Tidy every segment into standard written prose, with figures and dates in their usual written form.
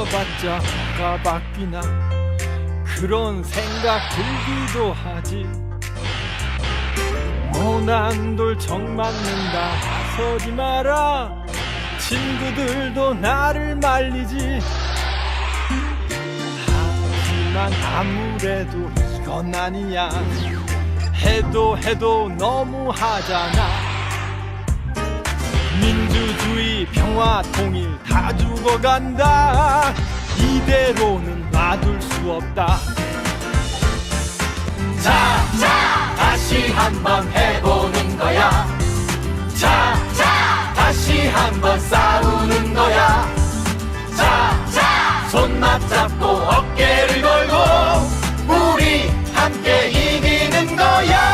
바뀌어봤자 뭐가 바뀌나 그런 생각 들기도 하지. 모난 돌 정 맞는다 나서지 마라. 친구들도 나를 말리지. 하지만 아무래도 이건 아니야. 해도 너무 하잖아. 민주주의 평화 통일 다 죽어간다. 이대로는 놔둘 수 없다. 자 다시 한번 해보는 거야. 자 다시 한번 싸우는 거야. 자 손 맞잡고 어깨를 걸고 우리 함께 이기는 거야.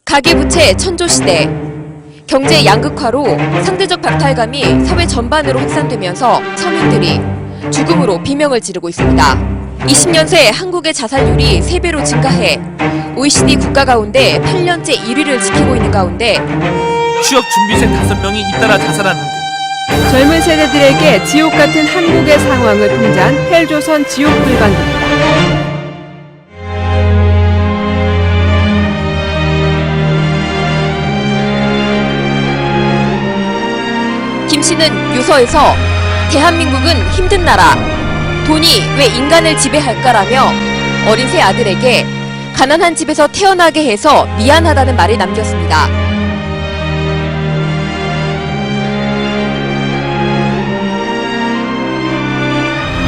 가계부채 천조시대. 경제 양극화로 상대적 박탈감이 사회 전반으로 확산되면서 서민들이 죽음으로 비명을 지르고 있습니다. 20년 새 한국의 자살률이 3배로 증가해 OECD 국가 가운데 8년째 1위를 지키고 있는 가운데 취업준비생 5명이 잇따라 자살하는 등 젊은 세대들에게 지옥 같은 한국의 상황을 풍자한 헬조선 지옥 불방입니다. 김 씨는 유서에서 대한민국은 힘든 나라, 돈이 왜 인간을 지배할까라며 어린 세 아들에게 가난한 집에서 태어나게 해서 미안하다는 말을 남겼습니다.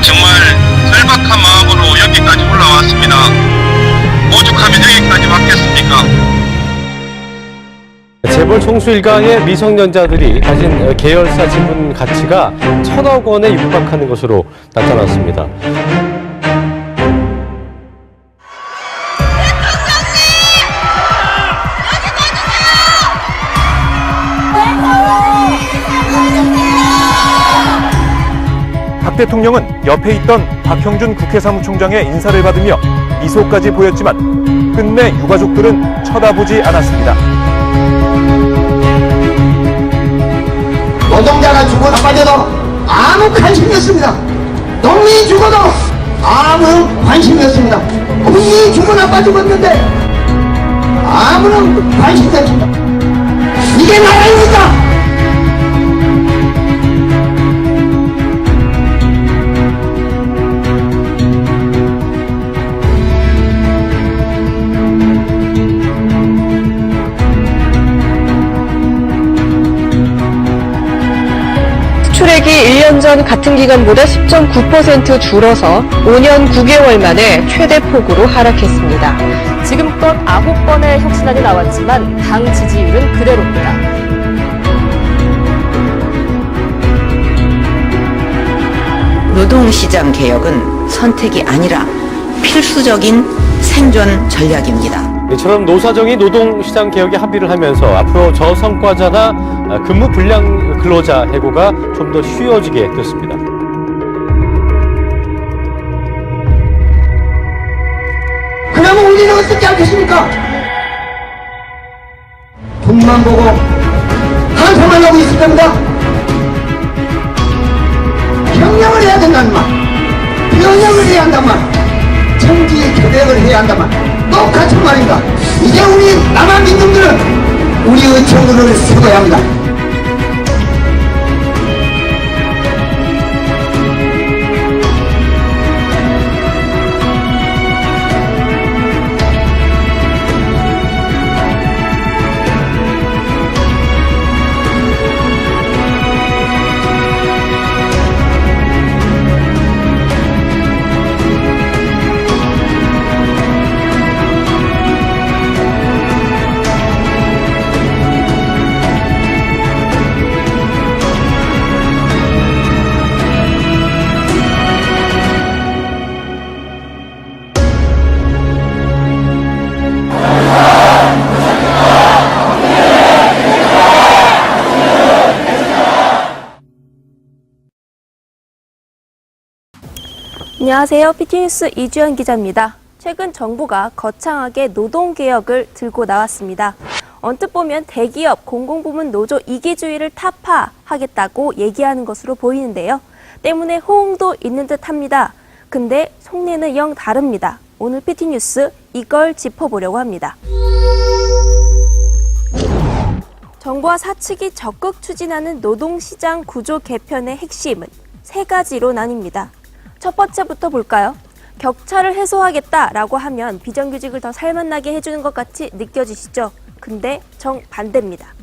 정말 절박한 마음으로 여기까지 올라왔습니다. 오죽하면 여기까지 왔겠습니까? 재벌 총수 일가의 미성년자들이 가진 계열사 지분 가치가 1,000억 원에 육박하는 것으로 나타났습니다. 박 대통령은 옆에 있던 박형준 국회 사무총장의 인사를 받으며 미소까지 보였지만 끝내 유가족들은 쳐다보지 않았습니다. 노동자가 죽어도 빠져도 아무 관심이 없습니다. 농민이 죽어도 아무 관심이 없습니다. 국민이 죽어나 빠져버렸는데 아무런 관심이 없습니다. 이게 나라입니까? 수출액이 1년 전 같은 기간보다 10.9% 줄어서 5년 9개월 만에 최대 폭으로 하락했습니다. 지금껏 9번의 혁신안이 나왔지만 당 지지율은 그대로입니다. 노동시장 개혁은 선택이 아니라 필수적인 생존 전략입니다. 이처럼 노사정이 노동시장 개혁에 합의를 하면서 앞으로 저성과자나 근무 불량 근로자 해고가 좀 더 쉬워지게 됐습니다. 그러면 우리는 어떻게 하겠습니까? 돈만 보고 한숨을 하고 있을 겁니다. 경영을 해야 된다는 말, 병영을 해야 한단 말, 청지 교백을 해야 한단 말, 똑같은 말입니다. 이제 우리 남한 민중들은 우리의 정부를 세워야 합니다. 안녕하세요. PT뉴스 이주연 기자입니다. 최근 정부가 거창하게 노동개혁을 들고 나왔습니다. 언뜻 보면 대기업, 공공부문 노조 이기주의를 타파하겠다고 얘기하는 것으로 보이는데요. 때문에 호응도 있는 듯합니다. 근데 속내는 영 다릅니다. 오늘 PT뉴스 이걸 짚어보려고 합니다. 정부와 사측이 적극 추진하는 노동시장 구조 개편의 핵심은 세 가지로 나뉩니다. 첫 번째부터 볼까요? 격차를 해소하겠다라고 하면 비정규직을 더 살맛나게 해주는 것 같이 느껴지시죠? 근데 정반대입니다.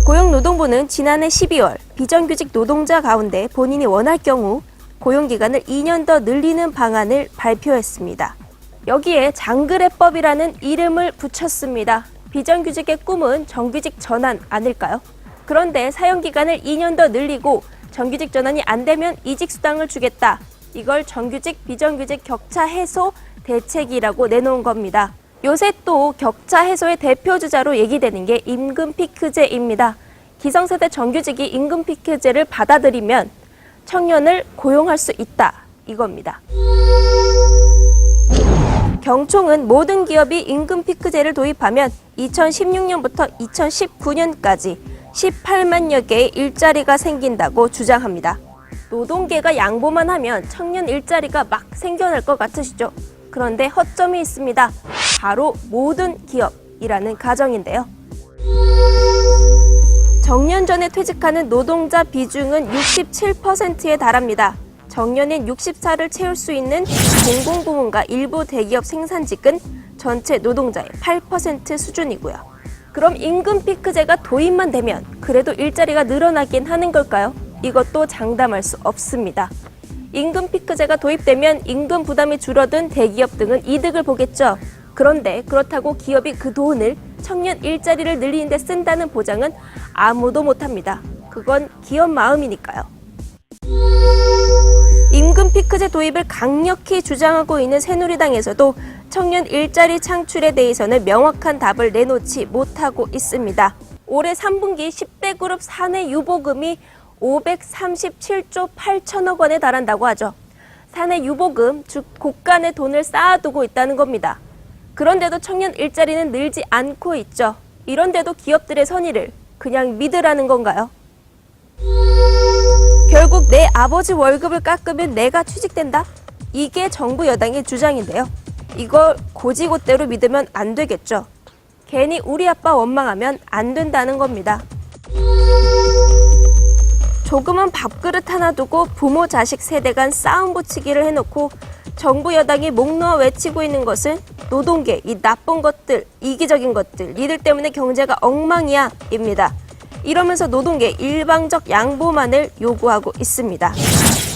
고용노동부는 지난해 12월 비정규직 노동자 가운데 본인이 원할 경우 고용기간을 2년 더 늘리는 방안을 발표했습니다. 여기에 장그래법이라는 이름을 붙였습니다. 비정규직의 꿈은 정규직 전환 아닐까요? 그런데 사용기간을 2년 더 늘리고 정규직 전환이 안 되면 이직수당을 주겠다. 이걸 정규직, 비정규직 격차 해소 대책이라고 내놓은 겁니다. 요새 또 격차 해소의 대표 주자로 얘기되는 게 임금 피크제입니다. 기성세대 정규직이 임금 피크제를 받아들이면 청년을 고용할 수 있다. 이겁니다. 경총은 모든 기업이 임금 피크제를 도입하면 2016년부터 2019년까지 18만여 개의 일자리가 생긴다고 주장합니다. 노동계가 양보만 하면 청년 일자리가 막 생겨날 것 같으시죠? 그런데 허점이 있습니다. 바로 모든 기업이라는 가정인데요. 정년 전에 퇴직하는 노동자 비중은 67%에 달합니다. 정년엔 60살을 채울 수 있는 공공부문과 일부 대기업 생산직은 전체 노동자의 8% 수준이고요. 그럼 임금 피크제가 도입만 되면 그래도 일자리가 늘어나긴 하는 걸까요? 이것도 장담할 수 없습니다. 임금 피크제가 도입되면 임금 부담이 줄어든 대기업 등은 이득을 보겠죠. 그런데 그렇다고 기업이 그 돈을 청년 일자리를 늘리는 데 쓴다는 보장은 아무도 못합니다. 그건 기업 마음이니까요. 임금 피크제 도입을 강력히 주장하고 있는 새누리당에서도 청년 일자리 창출에 대해서는 명확한 답을 내놓지 못하고 있습니다. 올해 3분기 10대 그룹 사내 유보금이 537조 8천억 원에 달한다고 하죠. 사내 유보금, 즉 곳간에 돈을 쌓아두고 있다는 겁니다. 그런데도 청년 일자리는 늘지 않고 있죠. 이런데도 기업들의 선의를 그냥 믿으라는 건가요? 결국 내 아버지 월급을 깎으면 내가 취직된다? 이게 정부 여당의 주장인데요. 이걸 고지고대로 믿으면 안 되겠죠. 괜히 우리 아빠 원망하면 안 된다는 겁니다. 조금은 밥그릇 하나 두고 부모 자식 세대 간 싸움 붙이기를 해놓고 정부 여당이 목 놓아 외치고 있는 것은 노동계, 이 나쁜 것들, 이기적인 것들, 니들 때문에 경제가 엉망이야 입니다. 이러면서 노동계 일방적 양보만을 요구하고 있습니다.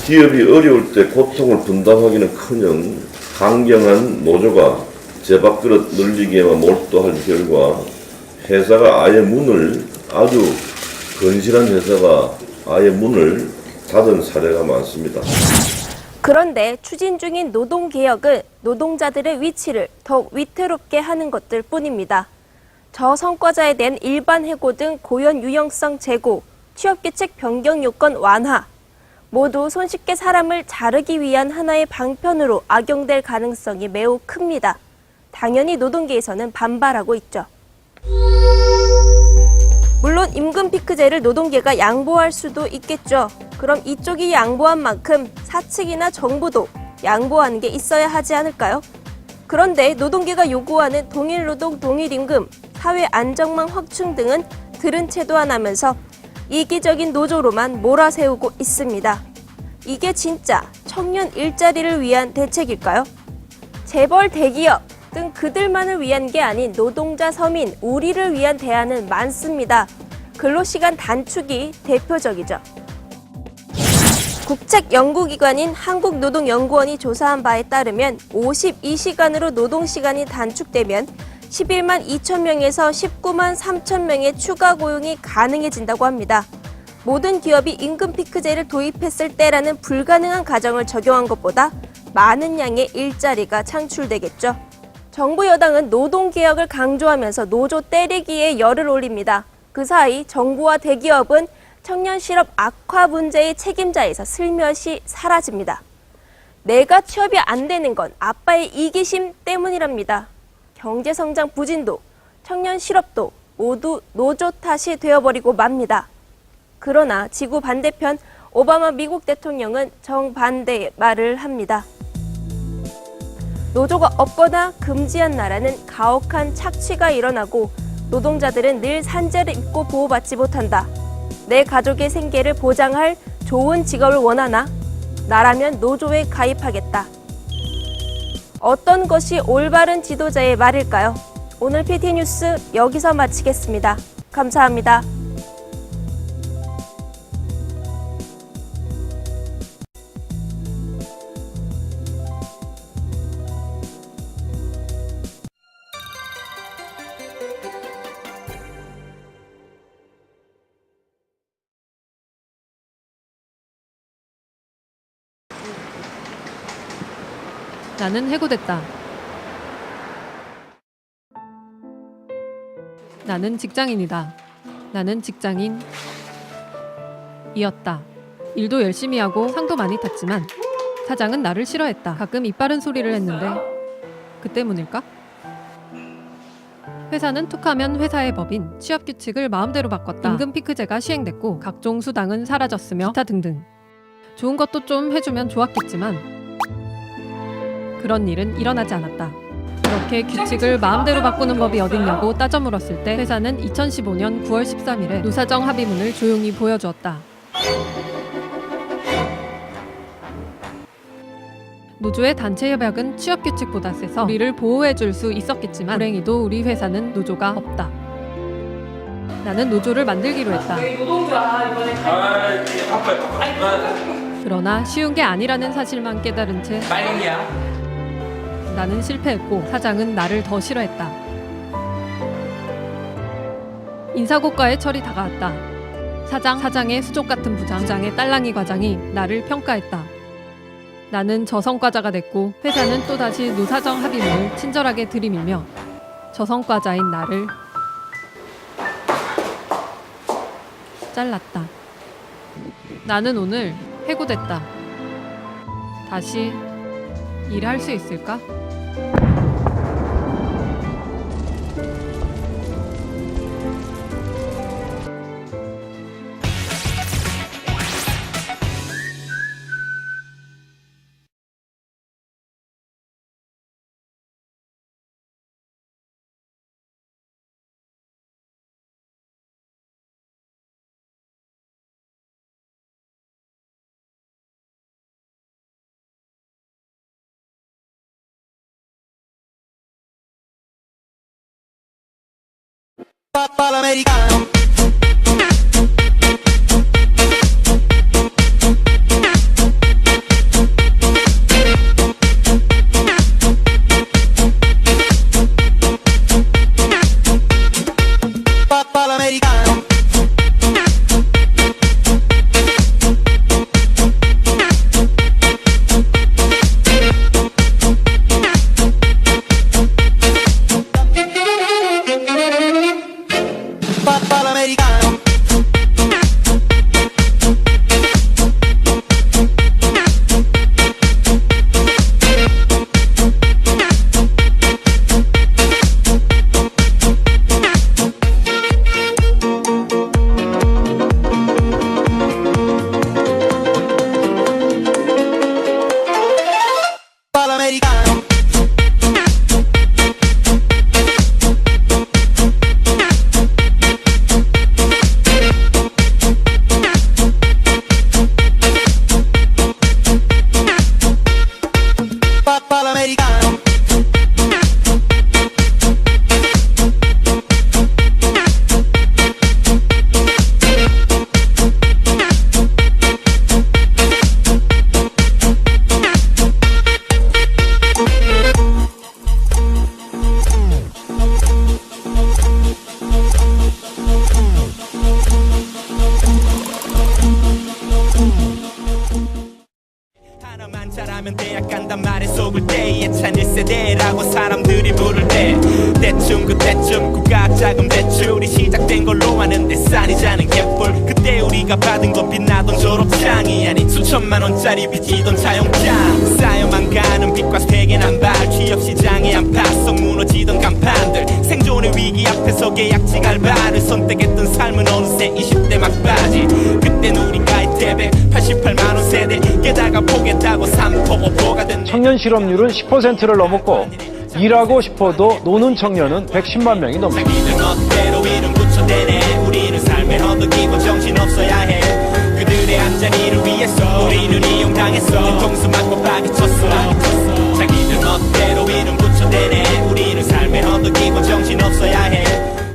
기업이 어려울 때 고통을 분담하기는커녕 강경한 노조가 제밥그릇 늘리기에만 몰두할 결과 회사가 아예 문을, 아주 건실한 회사가 아예 문을 닫은 사례가 많습니다. 그런데 추진 중인 노동개혁은 노동자들의 위치를 더욱 위태롭게 하는 것들 뿐입니다. 저성과자에 대한 일반 해고 등 고연 유형성 제고, 취업규칙 변경 요건 완화, 모두 손쉽게 사람을 자르기 위한 하나의 방편으로 악용될 가능성이 매우 큽니다. 당연히 노동계에서는 반발하고 있죠. 물론 임금 피크제를 노동계가 양보할 수도 있겠죠. 그럼 이쪽이 양보한 만큼 사측이나 정부도 양보하는 게 있어야 하지 않을까요? 그런데 노동계가 요구하는 동일노동 동일임금, 사회 안정망 확충 등은 들은 채도 안 하면서 이기적인 노조로만 몰아세우고 있습니다. 이게 진짜 청년 일자리를 위한 대책일까요? 재벌 대기업 등 그들만을 위한 게 아닌 노동자 서민, 우리를 위한 대안은 많습니다. 근로시간 단축이 대표적이죠. 국책연구기관인 한국노동연구원이 조사한 바에 따르면 52시간으로 노동시간이 단축되면 11만 2천 명에서 19만 3천 명의 추가 고용이 가능해진다고 합니다. 모든 기업이 임금 피크제를 도입했을 때라는 불가능한 가정을 적용한 것보다 많은 양의 일자리가 창출되겠죠. 정부 여당은 노동개혁을 강조하면서 노조 때리기에 열을 올립니다. 그 사이 정부와 대기업은 청년 실업 악화 문제의 책임자에서 슬며시 사라집니다. 내가 취업이 안 되는 건 아빠의 이기심 때문이랍니다. 경제성장 부진도 청년 실업도 모두 노조 탓이 되어버리고 맙니다. 그러나 지구 반대편 오바마 미국 대통령은 정반대의 말을 합니다. 노조가 없거나 금지한 나라는 가혹한 착취가 일어나고 노동자들은 늘 산재를 입고 보호받지 못한다. 내 가족의 생계를 보장할 좋은 직업을 원하나? 나라면 노조에 가입하겠다. 어떤 것이 올바른 지도자의 말일까요? 오늘 PT뉴스 여기서 마치겠습니다. 감사합니다. 나는 해고됐다. 나는 직장인이다. 나는 직장인이었다. 일도 열심히 하고 상도 많이 탔지만 사장은 나를 싫어했다. 가끔 입 바른 소리를 했는데 그 때문일까? 회사는 툭하면 회사의 법인 취업규칙을 마음대로 바꿨다. 임금 피크제가 시행됐고 각종 수당은 사라졌으며 기타 등등. 좋은 것도 좀 해주면 좋았겠지만 그런 일은 일어나지 않았다. 그렇게 규칙을 마음대로 바꾸는 법이 어딨냐고 따져 물었을 때 회사는 2015년 9월 13일에 노사정 합의문을 조용히 보여주었다. 노조의 단체 협약은 취업 규칙보다 세서 우리를 보호해줄 수 있었겠지만 불행히도 우리 회사는 노조가 없다. 나는 노조를 만들기로 했다. 그러나 쉬운 게 아니라는 사실만 깨달은 채 나는 실패했고 사장은 나를 더 싫어했다. 인사고과의 철이 다가왔다. 사장의 수족 같은 부장의 딸랑이 과장이 나를 평가했다. 나는 저성과자가 됐고 회사는 또다시 노사정 합의문을 친절하게 들이밀며 저성과자인 나를 잘랐다. 나는 오늘 해고됐다. 다시 일할 수 있을까? Americano. 잘하면 대학 간단 말에 속을 때에 찬 1세대라고 사람들이 부를 때 대충 그때쯤 국가자금 대출이 시작된 걸로 아는데 쌓이자는 갯불 그때 우리가 받은 건 빛나던 졸업장이 아닌 수천만 원짜리 빚이던 자영장 쌓여만 가는 빚과 세계 난발 취업시장의 한파성 무너지던 간판들 생존의 위기 앞 앞에서 계약직 알바를 선택했던 삶은 어느새 20대 막바지. 그땐 우리가 태백 88만원 세대 게다가 보겠다고 3포 5포가 된 청년 실업률은 10%를 넘었고 일하고 싶어도 노는 청년은 110만 명이 넘습니다. 자기들 멋대로 이름 붙여대네. 우리는 삶의 허덕이고 정신없어야 해. 그들의 한자리를 위해서 우리는 이용당했어. 뒤통수 맞고 빠개쳤어. 자기들 멋대로 이름 붙여대네. 우리는 삶의 허덕이고 정신없어야 해.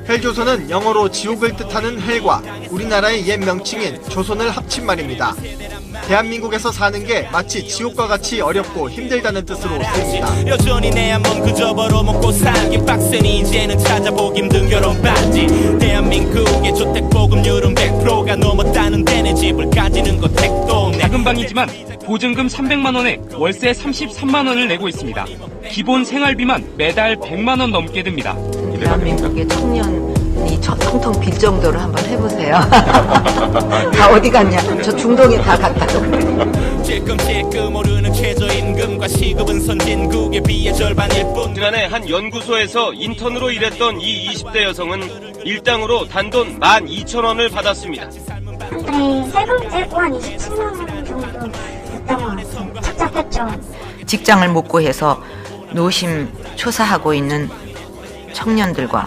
헬조선은 영어로 지옥을 뜻하는 헬과 우리나라의 옛 명칭인 조선을 합친 말입니다. 대한민국에서 사는 게 마치 지옥과 같이 어렵고 힘들다는 뜻으로 쓰입니다. 여전히 내 한 몸 그저 벌어먹고 살기 빡세니 이제는 찾아보기 힘든 결혼 반지. 대한민국의 주택보급률은 100%가 넘었다는 데 내 집을 가지는 것 택도. 작은 방이지만 보증금 300만 원에 월세 33만 원을 내고 있습니다. 기본 생활비만 매달 100만 원 넘게 듭니다. 대한민국의 청년이 텅텅 빌 정도로 한번 해보세요. 다 어디 갔냐? 저 중동에 다 갔다고. 찔끔찔끔 오르는 최저임금과 시급은 선진국에 비해 절반일 뿐. 지난해 한 연구소에서 인턴으로 일했던 이 20대 여성은 일당으로 단돈 12,000원을 받았습니다. 한 달에 세금 떼고 한 27만 원 정도 됐던 것 같아요. 착잡했죠. 직장을 못 구해서 노심초사하고 있는 청년들과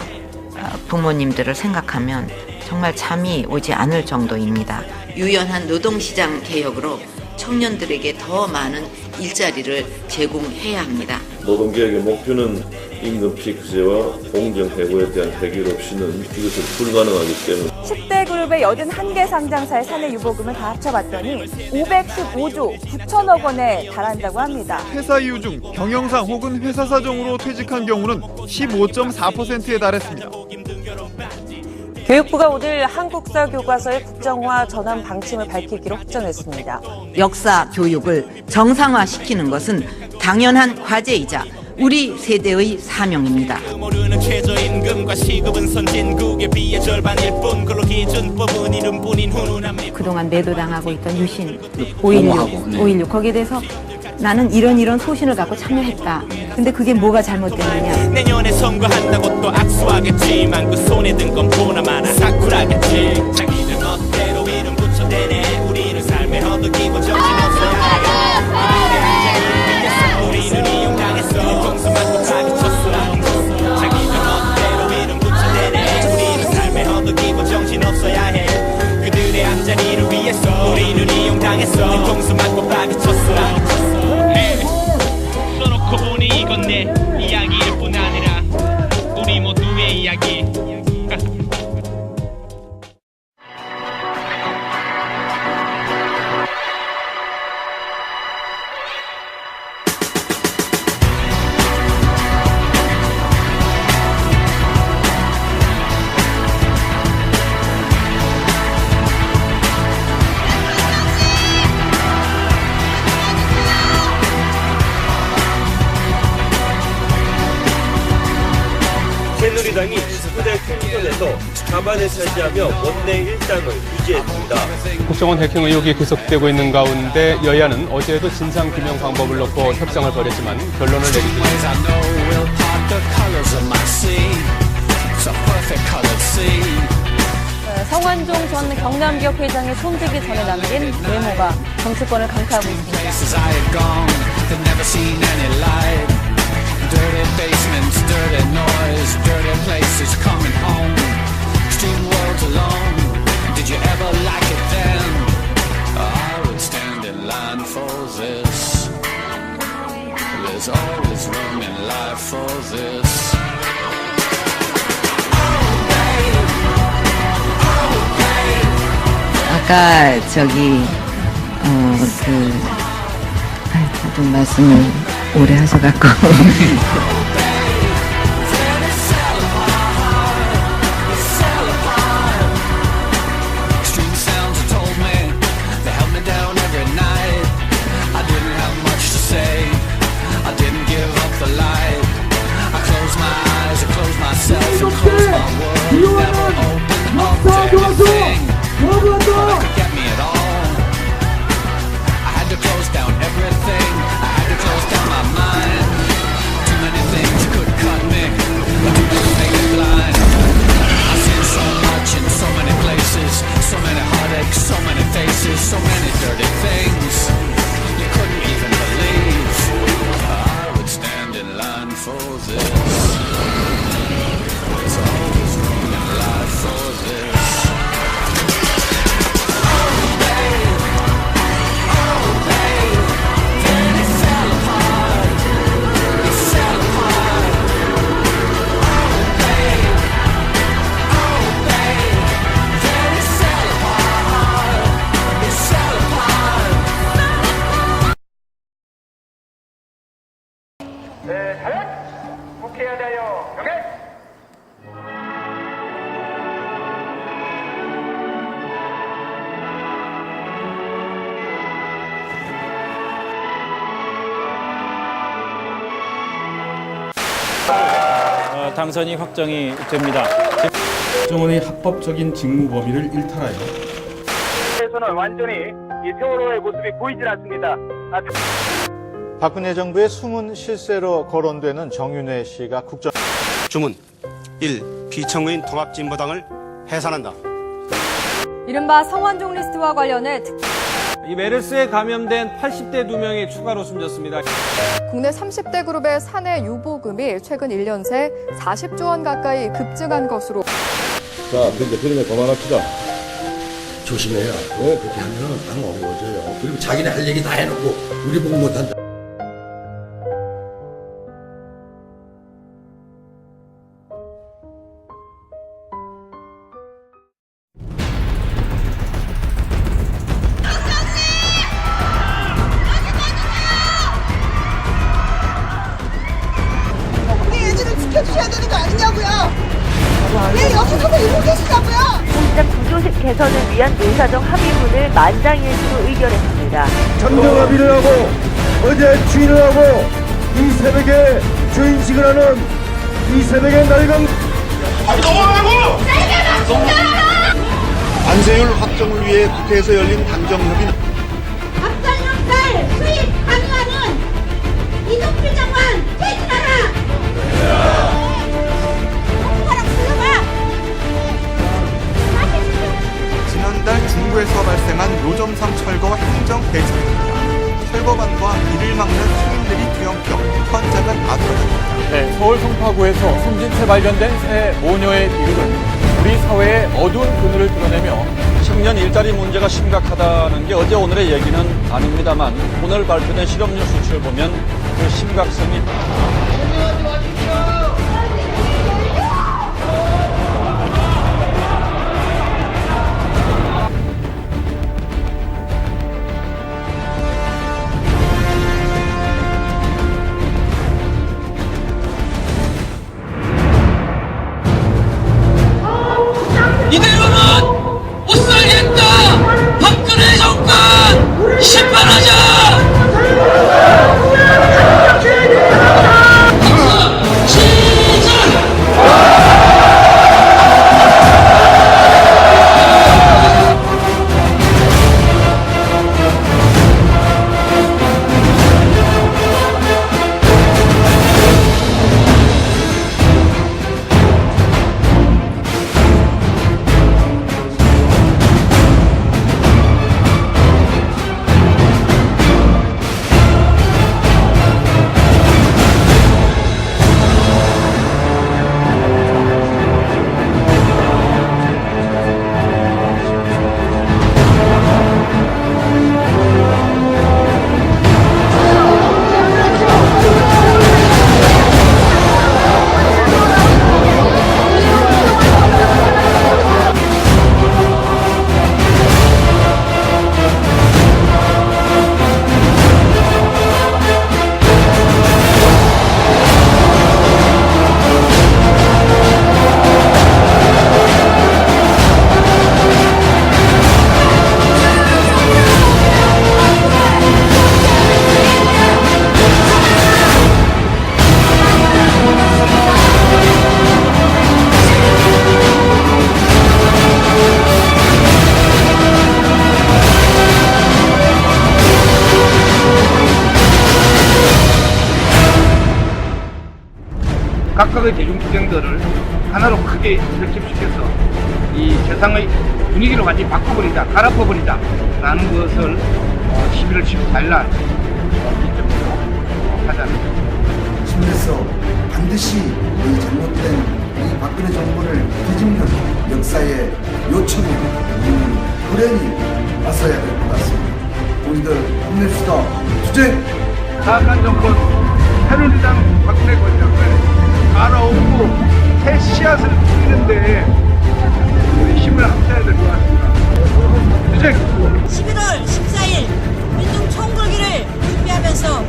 부모님들을 생각하면 정말 잠이 오지 않을 정도입니다. 유연한 노동시장 개혁으로 청년들에게 더 많은 일자리를 제공해야 합니다. 노동개혁의 목표는 임금 피크제와 공정해고에 대한 해결 없이는 이것은 불가능하기 때문에 10대 그룹의 81개 상장사의 사내 유보금을 다 합쳐봤더니 515조 9천억 원에 달한다고 합니다. 회사 이유 중 경영상 혹은 회사 사정으로 퇴직한 경우는 15.4%에 달했습니다. 교육부가 오늘 한국사 교과서의 국정화 전환 방침을 밝히기로 확정했습니다. 역사 교육을 정상화시키는 것은 당연한 과제이자 우리 세대의 사명입니다. 오르는 최저임금과 시급은 선진국에 비해 절반일 뿐. 근로기준법은 이름뿐인 훈훈함이. 그동안 매도당하고 있던 유신, 5.16 거기에 대해서 나는 이런 소신을 갖고 참여했다. 근데 그게 뭐가 잘못됐느냐. 내년에 선거한다고 또 악수하겠지만 그 손에 든 건 보나마나 사쿠라겠지. 자기들 멋대로 이름 붙여대네. 우리는 삶의 허덕이고 정신없어야 해. 그들의 한자리를 위해서 우리는 이용당했어. 뒤통수 맞고 빠개쳤어. 자기들 멋대로 이름 붙여대네. 우리는 삶의 허덕이고 정신없어야 해. 그들의 한자리를 위해서 우리는 이용당했어. 뒤통수 맞고 빠개쳤어. 써놓고 보니 이건 내 이야기일 뿐 아니라 우리 모두의 이야기. 새누리당이 후대 총선에서 과반을 차지하며 원내 1당을 유지했습니다. 국정원 해킹 의혹이 계속되고 있는 가운데 여야는 어제도 진상규명 방법을 놓고 협상을 벌였지만 결론을 내리지 성완종 전 경남기업 회장의 손들기 전에 남긴 메모가 정치권을 강타하고 있습니다. Dirty basements, dirty noise, dirty places coming home. Street worlds alone. Did you ever like it then? I would stand in line for this. There's always room in life for this. 아까 좀 말씀을 오래 하셔갖고. for this. There's always room in life for this. Oh babe, then it fell apart. It fell apart. Oh babe, then it fell apart. It fell apart. 네, 자연 국회에 대하여 경례. 당선이 확정이 됩니다. 국정원의 합법적인 직무 범위를 일탈하여 에서는 완전히 이 세월호의 모습이 보이질 않습니다. 박근혜 정부의 숨은 실세로 거론되는 정윤회 씨가 국정 주문 1. 비청구인 통합진보당을 해산한다. 이른바 성완종 리스트와 관련해 이 메르스에 감염된 80대 2명이 추가로 숨졌습니다. 국내 30대 그룹의 사내 유보금이 최근 1년 새 40조 원 가까이 급증한 것으로. 자, 그러면 그만합시다. 조심해요. 그렇게 하면 당 어려워져요. 그리고 자기네 할 얘기 다 해놓고 우리 보고 못한다. 지켜주셔야 되는 거 아니냐고요. 왜 여기서도 이러고 계시냐고요. 공장 구조식 개선을 위한 내사정 합의문을 만장일치로 의결했습니다. 잠정 합의를 하고 어제 추인을 하고 이 새벽에 주인식을 하는 이 새벽의 낡은 넘어가고! 관세율 확정을 위해 국회에서 열린 당정협의는 앞전용달 수입 강화는 이동필 장관 퇴진하라! 지난달 중부에서 발생한 노점상 철거 행정 대책입니다. 철거반과 이를 막는 시민들이 뒤엉켜 현장은 아수라집니다. 네, 서울 송파구에서 숨진 채 발견된 새 모녀의 이름은 우리 사회의 어두운 그늘을 드러내며 청년 일자리 문제가 심각하다는 게 어제 오늘의 얘기는 아닙니다만 오늘 발표된 실업률 수치를 보면 그 심각성이 이대로는 못 살겠다! 박근혜 정권! 심판하자! 각각의 대중투쟁들을 하나로 크게 결집시켜서 이 세상의 분위기를 완전히 바꿔버리자, 갈아엎어버리자 라는 것을 11월 14일 날 기점으로 하자는 힘냈어. 반드시 이 잘못된 이 박근혜 정부를 뒤집는 역사의 요청에 우리는 불행히 맞서야 될 것 같습니다. 우리들 힘냅시다. 투쟁! 사악한 정권 새누리당 박근혜 권력을 갈아엎고 새 씨앗을 뿌리는데 우리 힘을 합쳐야 될 것 같습니다. 투쟁! 11월 14일 민중 총궐기를 준비하면서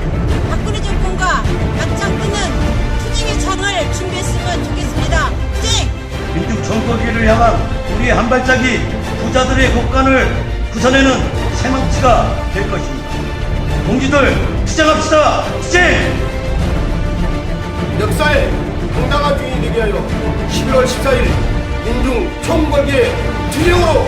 박근혜 정권과 맞짱 뜨는 투쟁의 창을 준비했으면 좋겠습니다. 투쟁! 민중 총궐기를 향한 우리의 한 발짝이 부자들의 곡간을 구선에는 새망치가 될 것입니다. 동지들 투쟁합시다. 투쟁! 역사의 당당한 주인이 되게 하여 11월 14일 민중 총궐기의 투쟁으로